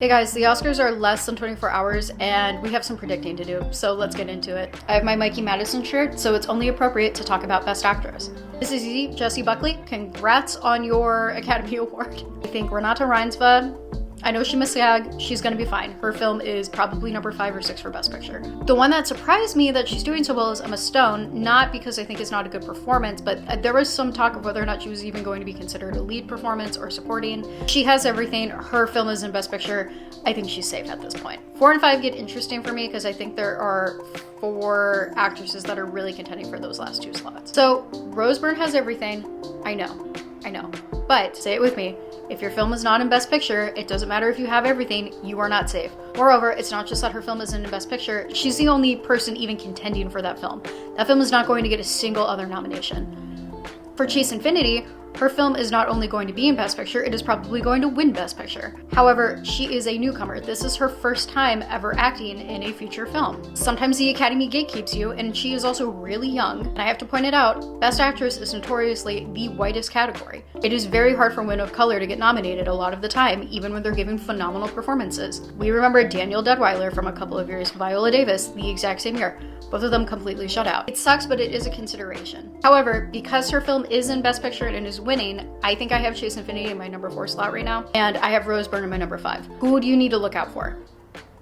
Hey guys, the Oscars are less than 24 hours and we have some predicting to do, so let's get into it. I have my Mikey Madison shirt, so it's only appropriate to talk about Best Actress. This is easy. Jessie Buckley, congrats on your Academy Award. I think Renata Reinsva, I know she missed SAG, she's gonna be fine. Her film is probably number 5 or 6 for Best Picture. The one that surprised me that she's doing so well is Emma Stone, not because I think it's not a good performance, but there was some talk of whether or not she was even going to be considered a lead performance or supporting. She has everything. Her film is in Best Picture. I think she's safe at this point. 4 and 5 get interesting for me because I think there are 4 actresses that are really contending for those last 2 slots. So Rose Byrne has everything. I know. But say it with me. If your film is not in Best Picture, it doesn't matter if you have everything, you are not safe. Moreover, it's not just that her film isn't in Best Picture, she's the only person even contending for that film. That film is not going to get a single other nomination. For Chase Infinity, her film is not only going to be in Best Picture, it is probably going to win Best Picture. However, she is a newcomer. This is her first time ever acting in a feature film. Sometimes the Academy gatekeeps you, and she is also really young. And I have to point it out, Best Actress is notoriously the whitest category. It is very hard for women of color to get nominated a lot of the time, even when they're giving phenomenal performances. We remember Daniel Deadwyler from a couple of years, Viola Davis, the exact same year. Both of them completely shut out. It sucks, but it is a consideration. However, because her film is in Best Picture and is winning, I think I have Chase Infinity in my number 4 slot right now, and I have Rose Byrne in my number 5. Who do you need to look out for?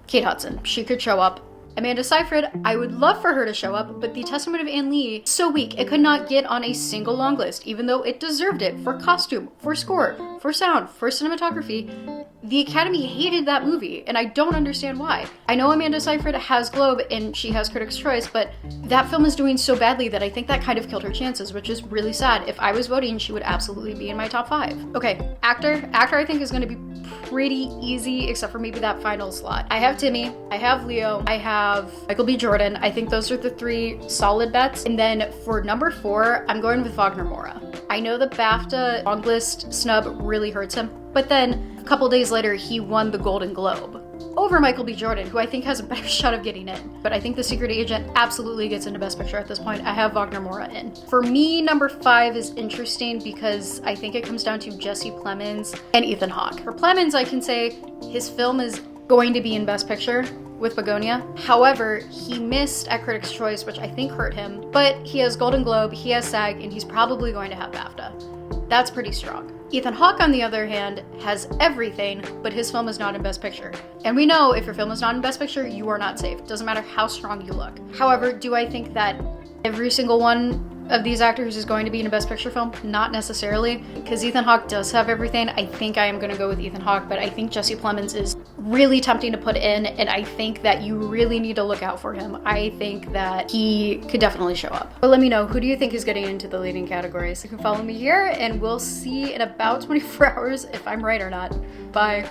Kate Hudson. She could show up. Amanda Seyfried, I would love for her to show up, but The Testament of Anne Lee, so weak. It could not get on a single long list, even though it deserved it for costume, for score, for sound, for cinematography. The Academy hated that movie, and I don't understand why. I know Amanda Seyfried has Globe and she has Critics' Choice, but that film is doing so badly that I think that kind of killed her chances, which is really sad. If I was voting, she would absolutely be in my top 5. Okay, actor I think is gonna be pretty easy, except for maybe that final slot. I have Timmy, I have Leo, I have Michael B. Jordan. I think those are the 3 solid bets. And then for number 4, I'm going with Wagner Moura. I know the BAFTA long list snub really hurts him, but then a couple days later, he won the Golden Globe over Michael B. Jordan, who I think has a better shot of getting in. But I think The Secret Agent absolutely gets into Best Picture at this point. I have Wagner Moura in. For me, number 5 is interesting because I think it comes down to Jesse Plemons and Ethan Hawke. For Plemons, I can say his film is going to be in Best Picture with Begonia. However, he missed at Critics' Choice, which I think hurt him, but he has Golden Globe, he has SAG, and he's probably going to have BAFTA. That's pretty strong. Ethan Hawke, on the other hand, has everything, but his film is not in Best Picture. And we know if your film is not in Best Picture, you are not safe. Doesn't matter how strong you look. However, do I think that every single one of these actors is going to be in a Best Picture film? Not necessarily, because Ethan Hawke does have everything. I think I am going to go with Ethan Hawke, but I think Jesse Plemons is really tempting to put in, and I think that you really need to look out for him. I think that he could definitely show up. But let me know, who do you think is getting into the leading categories? You can follow me here, and we'll see in about 24 hours if I'm right or not. Bye.